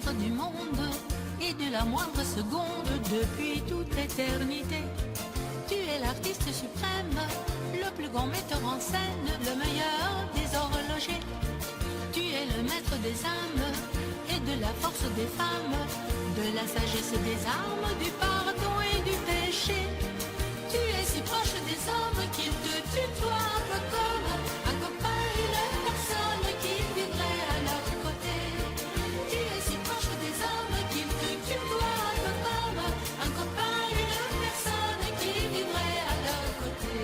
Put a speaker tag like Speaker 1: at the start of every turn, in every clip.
Speaker 1: maître du monde et de la moindre seconde depuis toute éternité. Tu es l'artiste suprême, le plus grand metteur en scène, le meilleur des horlogers. Tu es le maître des âmes et de la force des femmes, de la sagesse des armes, du pardon et du péché. Tu es si proche des hommes qu'il te tutoie un peu comme un copain, une personne qui vivrait à leur côté. Tu es si proche des hommes qu'il te tutoie un peu comme un copain, une personne qui vivrait à leur côté.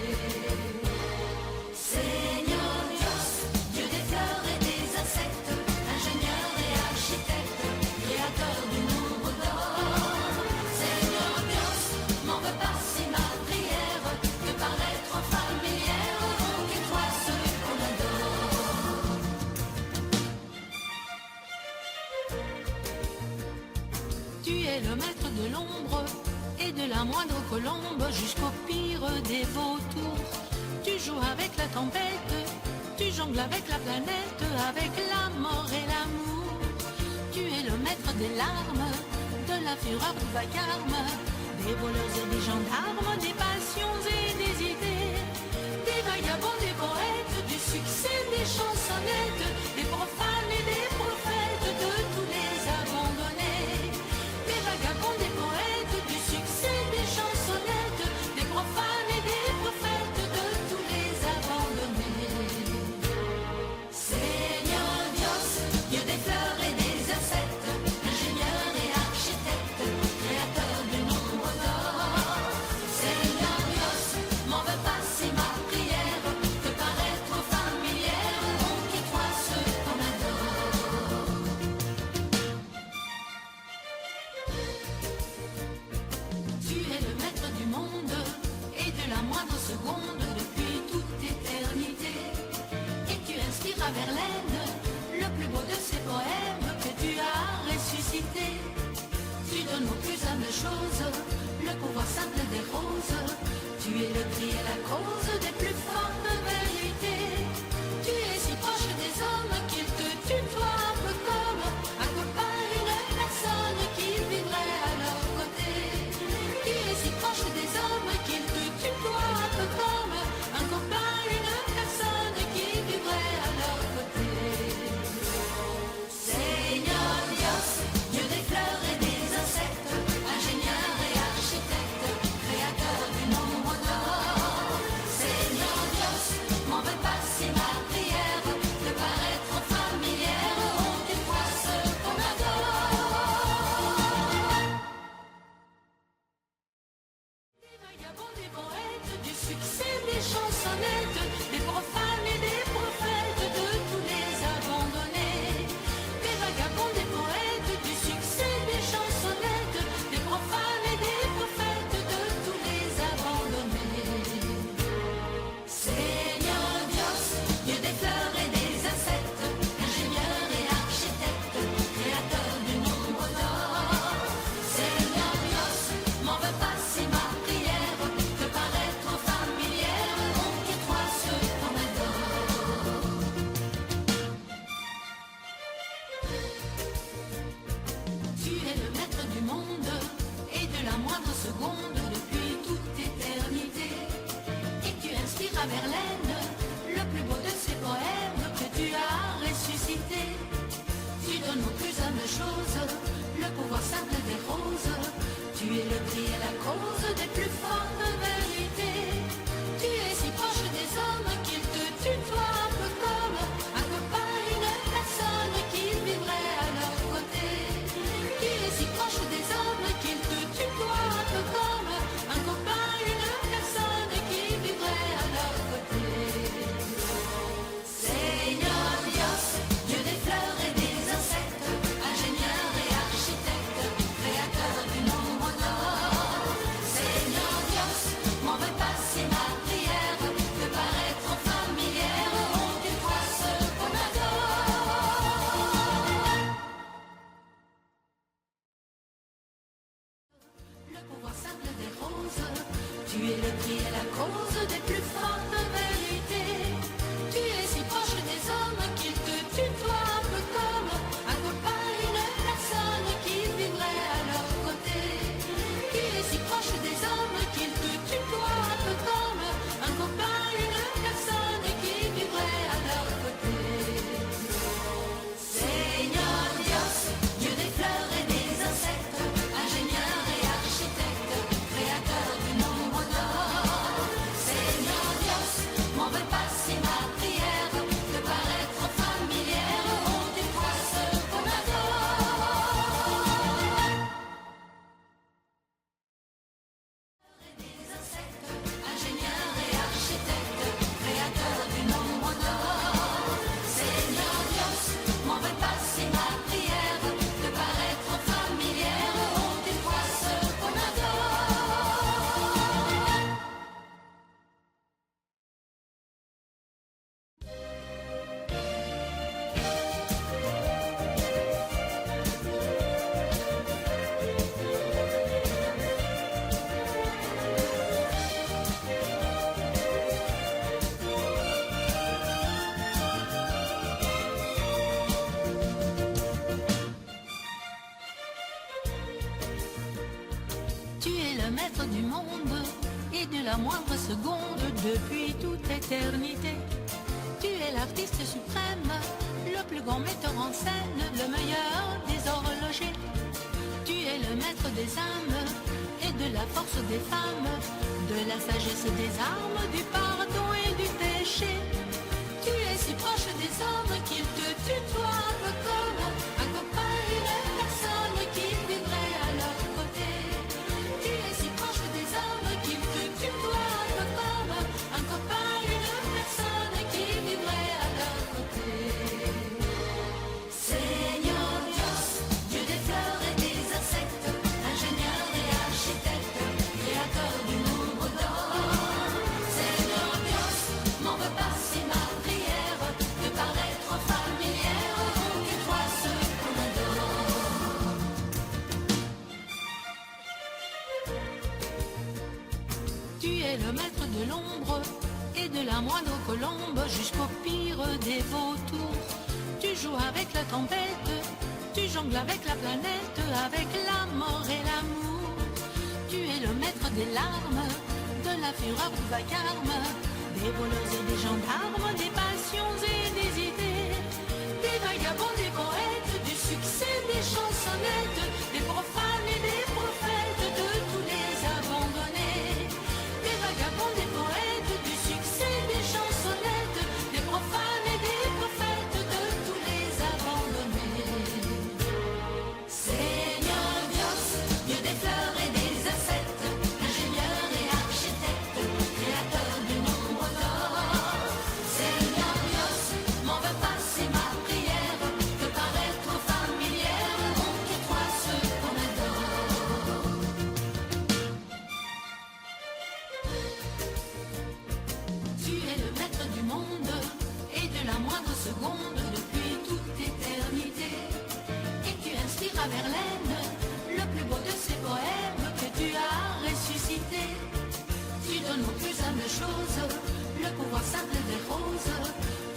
Speaker 1: Seigneur Dios, Dieu des fleurs et des insectes, ingénieur et architecte, créateur du nombre d'or. Seigneur Dios, m'en veux pas si ma prière peut paraître familière, donc et toi seul qu'on adore. Tu es le maître de l'ombre et de la moindre colombe jusqu'au pire des vautours. Tu joues avec la tempête, tu jongles avec la planète, avec la mort et l'amour. Tu es le maître des larmes, de la fureur du vacarme, des voleurs et des gendarmes, des passions et des idées, des vagabonds, des poètes, du succès, des chansonnettes, des profanes et des prophètes, de tous les abandonnés. Des vagabonds, des poètes, du succès, des chansonnettes, des profanes et des prophètes, de tous les abandonnés. Seigneur Dios, Dieu des fleurs et des insectes, ingénieur et architecte, créateur du nombre d'or. Seigneur Dios, m'en veux pas si ma prière peut paraître familière, donc et toi ceux qu'on adore. Tu es le maître du monde et de la moindre seconde depuis toute éternité. Et tu inspires à Verlaine le plus beau de ces poèmes que tu as ressuscité. Tu donnes aux plus humbles choses le pouvoir simple des roses. Tu es le cri et la cause des plus fortes vérités. Tu es si proche des hommes qu'il te tutoie un peu comme un copain, une personne qui vivrait à leur côté. Tu es si proche des hommes qu'il te tutoie un peu comme un copain, une personne qui vivrait à leur côté. Seigneur Dios, Dieu des fleurs et des insectes, ingénieur et architecte, créateur du nombre d'or. Seigneur Dios, m'en veux pas si ma prière peut paraître familière, honte et toi seul qu'on adore. Des vagabonds, des poètes, du succès, des chansonnettes, des profanes et des prophètes, de tous les abandonnés. Des vagabonds, des poètes, du succès, des chansonnettes, des profanes et des prophètes, de tous les abandonnés. Seigneur Dios, Dieu des fleurs et des insectes, ingénieur et architecte, créateur du nombre d'or. Seigneur Dios, m'en veux pas si ma prière peut paraître familière, donc et toi ceux qu'on adore. Tu es le maître du monde et de la moindre seconde depuis toute éternité. Et tu inspires à Verlaine le plus beau de ces poèmes que tu as ressuscité. Tu donnes aux plus humbles choses le pouvoir simple des roses. Tu es le cri et la cause des plus fortes vérités. Tu es si proche des hommes qu'il te tutoie un peu comme un copain, une personne qui vivrait à leur côté. Tu es si proche des hommes qu'il te tutoie un peu comme un copain, une personne qui vivrait à leur côté. Seigneur Dios, Dieu des fleurs et des insectes, ingénieur et architecte, créateur du nombre d'or. Seigneur Dios, m'en veux pas si ma prière peut paraître familière, honte et toi seul qu'on adore. Le pouvoir simple des roses, tu es le cri et la cause des plus fortes vérités. Tu es si proche des hommes qu'il te tutoie un peu comme un copain, une personne de la moindre seconde depuis toute éternité. Tu es l'artiste suprême, le plus grand metteur en scène, le meilleur des horlogers. Tu es le maître des âmes et de la force des femmes, de la sagesse des armes, du pardon et du péché. Tu es si proche des hommes qu'il te tutoie un peu comme un copain, une personne qui vivrait à leur côté. Tu es si proche des hommes qu'il te tutoie un peu comme un copain, une personne qui vivrait à leur côté. Seigneur Dios, Dieu des fleurs et des insectes, ingénieur et architecte, créateur du nombre d'or. Seigneur Dios, m'en veux pas si ma prière peut paraître familière, montre-toi ce qu'on adore. Tu es le maître de l'ombre et de la moindre colombe jusqu'au pire des vautours. Tu joues avec la tempête, tu jongles avec la planète, avec la mort et l'amour. Tu es le maître des larmes, de la fureur du vacarme, des voleurs et des gendarmes, des passions et des idées, des vagabonds, des poètes, du succès, des chansonnettes, des profanes et des prophètes, de tous les abandonnés. Des vagabonds, des poètes, du succès, des chansonnettes, des profanes et des prophètes, de tous les abandonnés. Seigneur Dios, Dieu des fleurs et des insectes, ingénieur et architecte, créateur du nombre d'or. Seigneur Dios, m'en veux pas si ma prière peut paraître familière, montre-toi ce qu'on adore. Tu es le maître du monde et de la moindre seconde depuis toute éternité. Et tu inspires à Verlaine le plus beau de ces poèmes que tu as ressuscité. Tu donnes aux plus humbles choses le pouvoir simple des roses.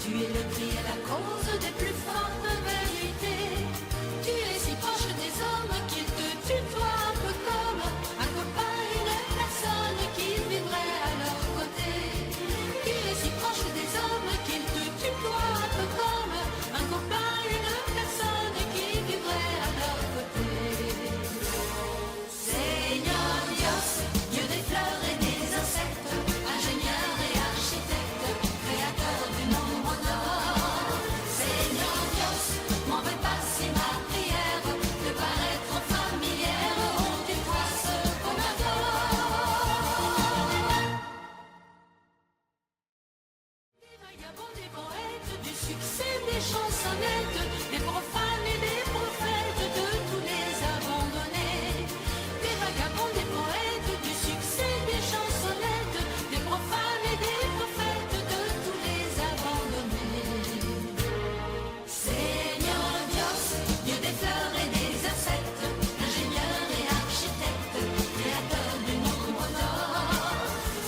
Speaker 1: Tu es le cri et la cause des plus fortes vérités. Tu es si proche des hommes qu'il te tutoie un peu comme un copain, une personne qui vivrait à leur côté. Tu es si proche des hommes qu'il te tutoie un peu comme un copain, une personne qui vivrait à leur côté. Seigneur Dios, Dieu des fleurs et des insectes, ingénieur et architecte, créateur du nombre d'or. Seigneur Dios, m'en veux pas si ma prière peut paraître familière, montre-toi ce qu'on adore. Des vagabonds, des poètes, du succès, des chansonnettes, des profanes et des prophètes, de tous les abandonnés. Des vagabonds, des poètes, du succès, des chansonnettes, des profanes et des prophètes, de tous les abandonnés. Seigneur Dios, Dieu des fleurs et des insectes, ingénieur et architecte, créateur du nombre d'or.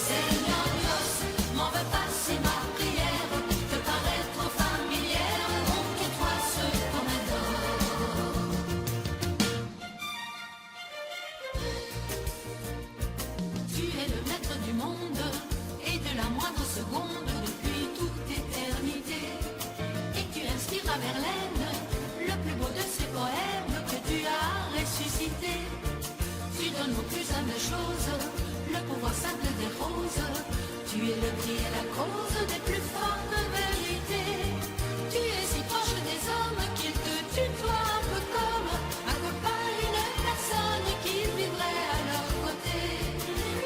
Speaker 1: Seigneur Dios, m'en veux pas si ma prière peut paraître familière, montre-toi ce qu'on adore. Tu es le maître du monde et de la moindre seconde depuis toute éternité. Et tu inspires à Verlaine le plus beau de ces poèmes que tu as ressuscité. Tu donnes aux plus humbles choses le pouvoir simple des roses. Tu es le cri et la cause des plus fortes vérités. Tu es si proche des hommes qu'il te tutoie un peu comme un copain, une personne qui vivrait à leur côté.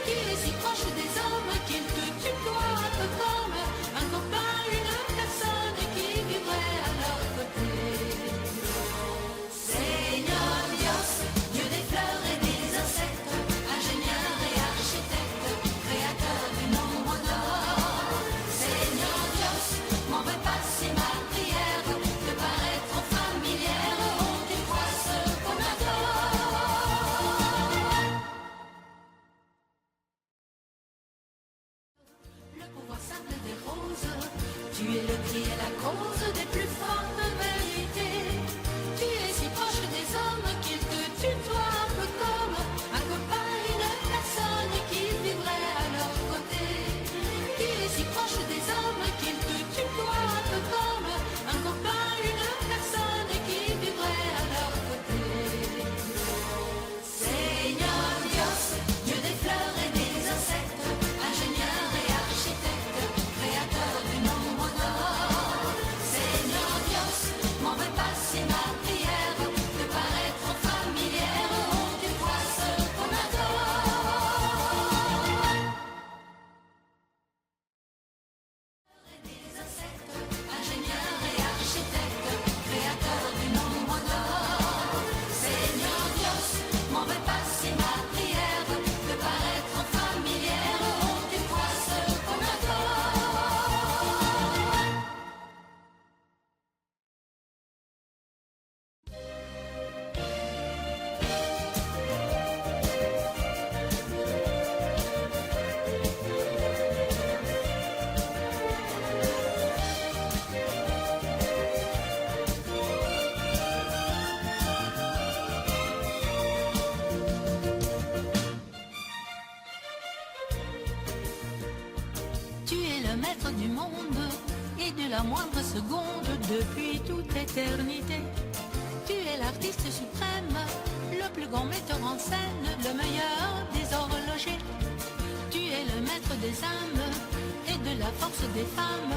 Speaker 1: Tu es si proche des hommes qu'il te tutoie un peu comme un copain, une personne qui vivrait à leur côté. Seigneur Dios, Dieu des fleurs et des insectes, ingénieur et architecte, créateur du nombre d'or. Seigneur Dios, m'en veux pas si ma prière peut paraître familière, montre-toi ce qu'on adore. Le pouvoir simple des roses, tu es le cri et la cause des plus fortes vérités. Tu es si proche des hommes qu'il te tutoie un peu comme un copain, une personne qui vivrait à leur es le maître du monde et de la moindre seconde depuis toute éternité. Tu es l'artiste suprême, le plus grand metteur en scène, le meilleur des horlogers. Tu es le maître des âmes et de la force des femmes,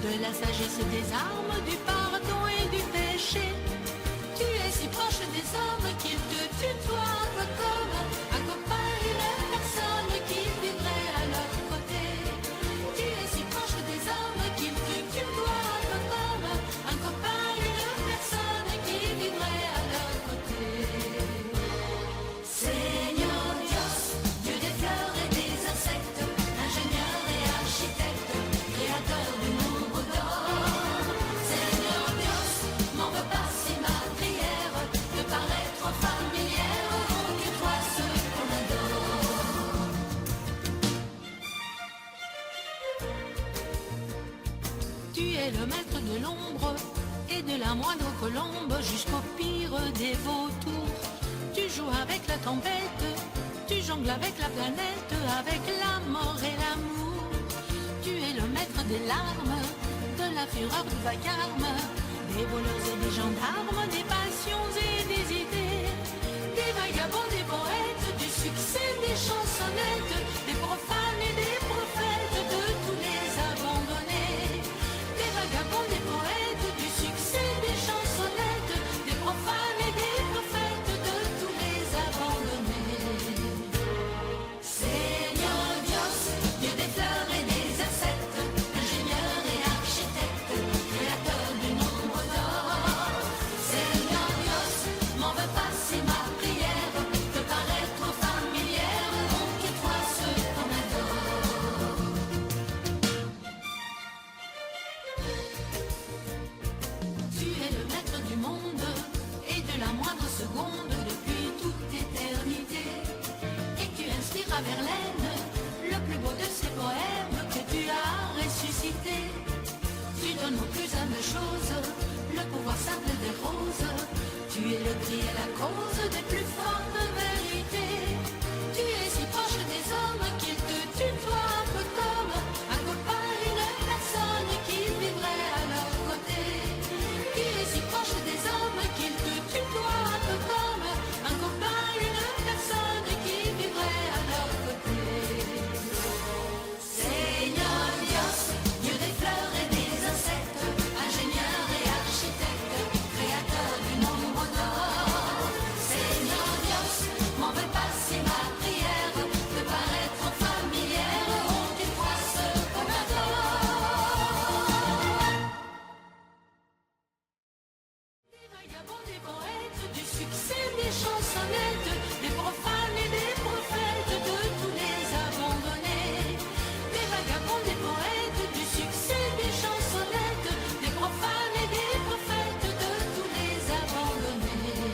Speaker 1: de la sagesse des armes, du pardon et du péché. Tu es si proche des hommes qu'ils te tutoient un peu comme un copain, une personne qui vivrait à leur côté. Tu es si proche des hommes qu'ils te tutoient un peu comme un copain, une personne qui vivrait à leur côté. Seigneur Dios, Dieu des fleurs et des insectes, ingénieur et architecte, créateur du nombre d'or. Seigneur Dios, m'en veux pas si ma prière peut paraître familière, oh que toi ceux qu'on adore. Tu es le maître de l'ombre et de la moindre colombe jusqu'au pire des vautours. Tu joues avec la tempête, tu jongles avec la planète, avec la mort et l'amour. Tu es le maître des larmes, de la fureur du vacarme, des voleurs et des gendarmes, des passions et des idées, des vagabonds, des poètes, du succès, des chansonnettes, des profanes et des prophètes, de tous les abandonnés. Des vagabonds, des poètes, du succès, des chansonnettes, des profanes et des prophètes, de tous les abandonnés. Seigneur Dios, Dieu des fleurs et des insectes, ingénieur et architecte, créateur du nombre d'or. Seigneur Dios, m'en veux pas si ma prière peut paraître familière, on que toi ceux qu'on adore. Tu es le maître du monde et de la moindre seconde depuis toute éternité. Et tu inspires à Verlaine le plus beau de ces poèmes que tu as ressuscité. Tu donnes aux plus humbles choses le pouvoir simple des roses. Tu es le cri et la cause des plus fortes vérités. Tu es si proche des hommes qu'ils te tutoient un peu comme un copain, une personne qui vivrait à leur côté. Tu es si proche des hommes qu'ils te tutoient un peu comme un copain, une personne qui vivrait à leur côté. Seigneur Dios, Dieu des fleurs et des insectes, ingénieur et architecte, créateur du nombre d'or. Seigneur Dios, m'en veux pas si ma prière peut paraître familière, on dit toi ceux qu'on adore. Des vagabonds, des poètes, du succès, des chansonnettes, des profanes et des prophètes, de tous les abandonnés. Des vagabonds, des poètes, du succès, des chansonnettes, des profanes et des prophètes, de tous les abandonnés.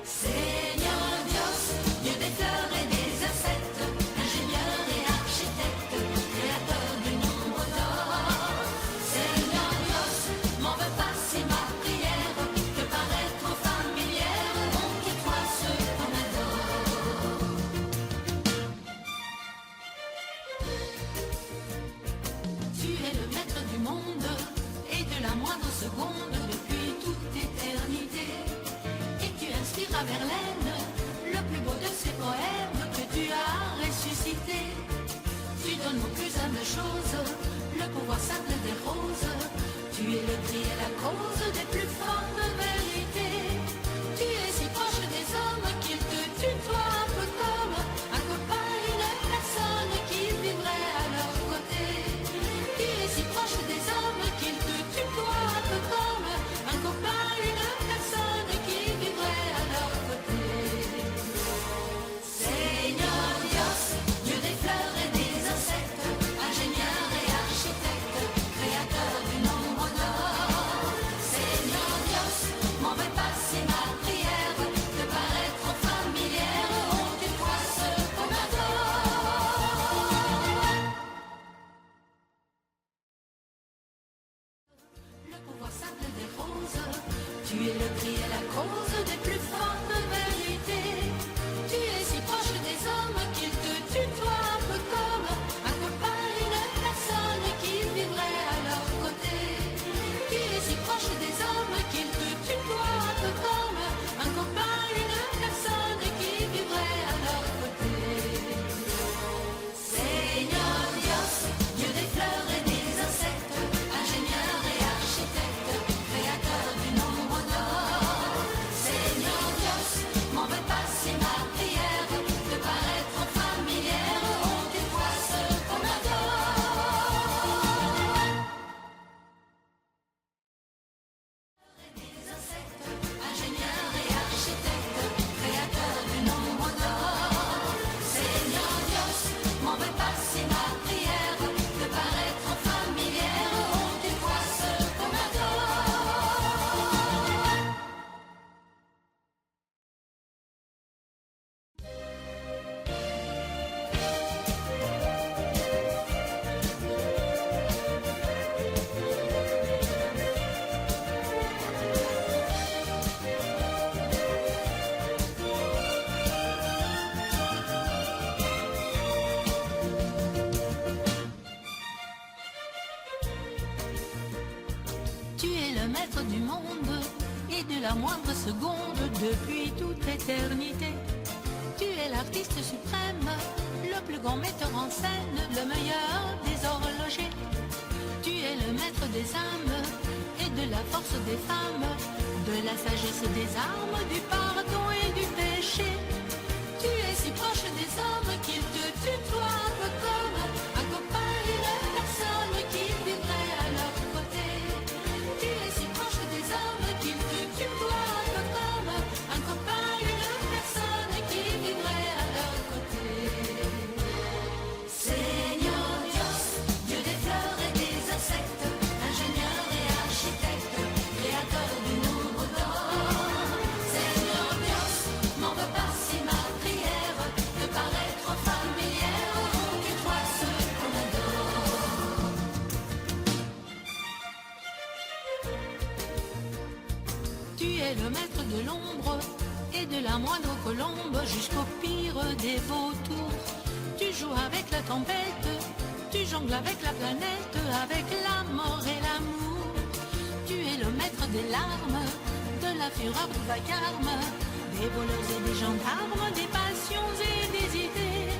Speaker 1: Seigneur Dios, Dieu des fleurs et des insectes, ingénieur et architecte, créateur du nombre d'or. Seigneur Dios, m'en veux pas si ma prière peut paraître familière, on que toi ceux qu'on adore. Tu es le maître du monde et de la moindre seconde depuis toute éternité. Et tu inspires à Verlaine le plus beau de ces poèmes que tu as ressuscité. Tu donnes aux plus humbles choses le pouvoir simple des roses. Tu es le cri et la cause des plus fortes vérités. Tu es si proche des hommes qu'ils te tutoient un peu comme un copain, une personne qui vivrait à leur côté. Tu es si proche des hommes qu'ils te tutoient un peu comme un copain, une personne qui vivrait à leur côté. Seigneur Dios, Dieu des fleurs et des insectes, ingénieur et architecte, créateur du nombre d'or. Seigneur Dios, du monde et de la moindre seconde depuis toute éternité. Tu es l'artiste suprême, le plus grand metteur en scène, le meilleur des horlogers. Tu es le maître des âmes et de la force des femmes, de la sagesse des armes, du pardon et du péché. Tu es si proche des hommes qu'ils te tutoient un peu comme un copain, une personne qui vivrait à leur côté. Tu es si proche des hommes qu'ils te tutoient un peu comme un copain, une personne qui vivrait à leur côté. Señor Dios, Dieu des fleurs et des insectes, ingénieur et architecte, créateur du nombre d'or. Señor Dios, m'en veux pas si ma prière te paraît trop familière, que toi seul qu'on adore. Tu es le maître de l'ombre et de la moindre colombe jusqu'au pire des vautours. Tu joues avec la tempête, tu jongles avec la planète, avec la mort et l'amour. Tu es le maître des larmes, de la fureur du vacarme, des voleurs et des gendarmes, des passions et des idées,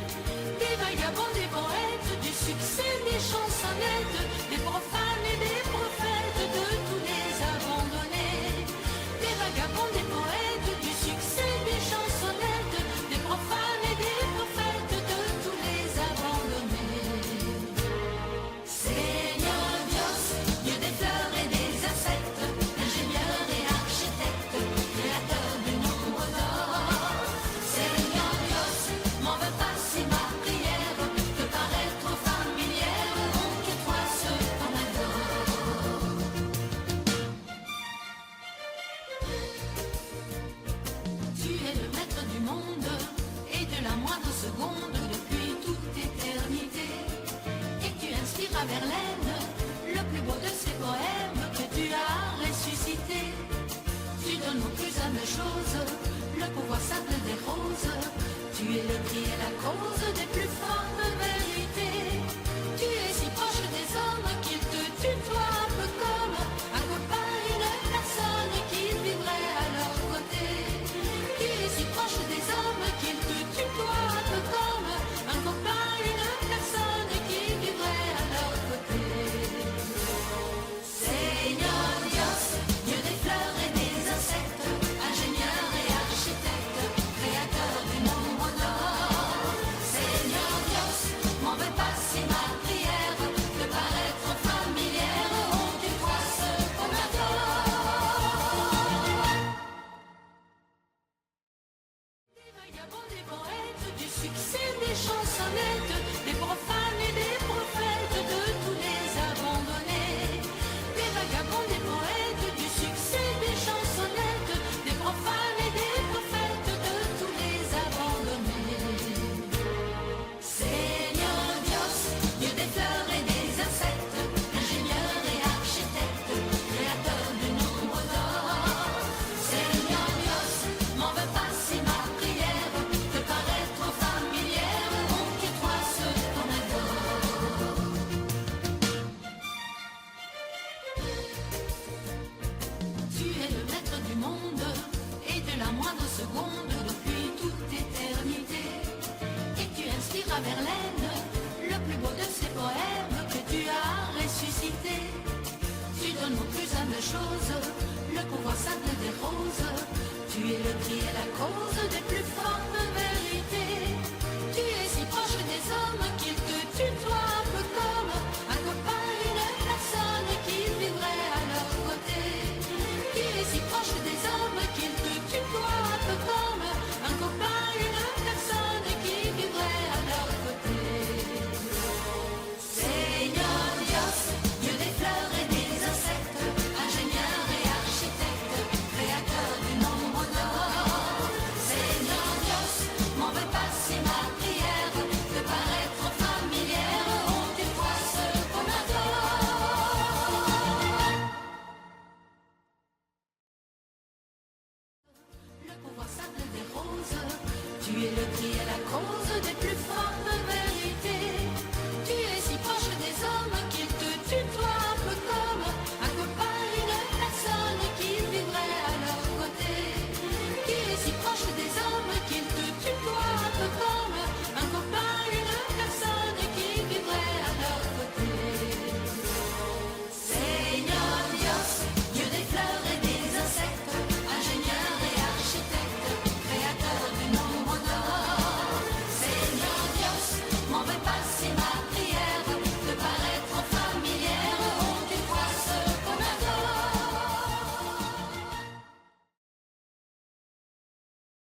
Speaker 1: des vagabonds, des poètes, du succès, des chansonnettes, des profanes et des prophètes, de tous les abandonnés. Des vagabonds, des poètes, du succès, des chansonnettes, des profanes et des prophètes, de tous les abandonnés. Señor Dios, Dieu des fleurs et des insectes, ingénieur et architecte, créateur du nombre d'or. Señor Dios, m'en veux pas si ma prière te paraît trop familière, que toi seul qu'on adore. Tu es le maître du monde et de la moindre seconde depuis toute éternité. Et tu inspires à Verlaine le plus beau de ces poèmes que tu as ressuscité. Tu donnes aux plus humbles choses le pouvoir simple des roses. Tu es le prix et la cause des plus fortes vérités. Tu es si proche des hommes qu'ils te tutoient un peu comme un copain, une personne qui vivrait à leur côté. Tu es si proche des hommes qu'ils te tutoient un peu comme un copain, une personne qui vivrait à leur côté. Señor Dios, Dieu des fleurs et des insectes, ingénieur et architecte, créateur du nombre d'or. Señor Dios, m'en veux pas si ma prière te paraît trop familière, que toi seul qu'on adore. Des vagabonds, des poètes, du succès, des chansonnettes, des profanes et des prophètes, de tous les abandonnés. Des vagabonds, des poètes, du succès, des chansonnettes, des profanes et des prophètes, de tous les abandonnés. Señor Dios, Dieu des fleurs et des insectes, ingénieur et architecte, créateur du nombre d'or. Señor Dios, m'en veux pas si ma prière te paraît trop familière, que toi seul qu'on adore. Tu es le maître du monde et de la moindre seconde depuis toute éternité. Et tu inspires à Verlaine le plus beau de ces poèmes que tu as ressuscité. Tu donnes aux plus humbles choses le pouvoir simple des roses. Tu es le prix et la cause des plus fortes vérités.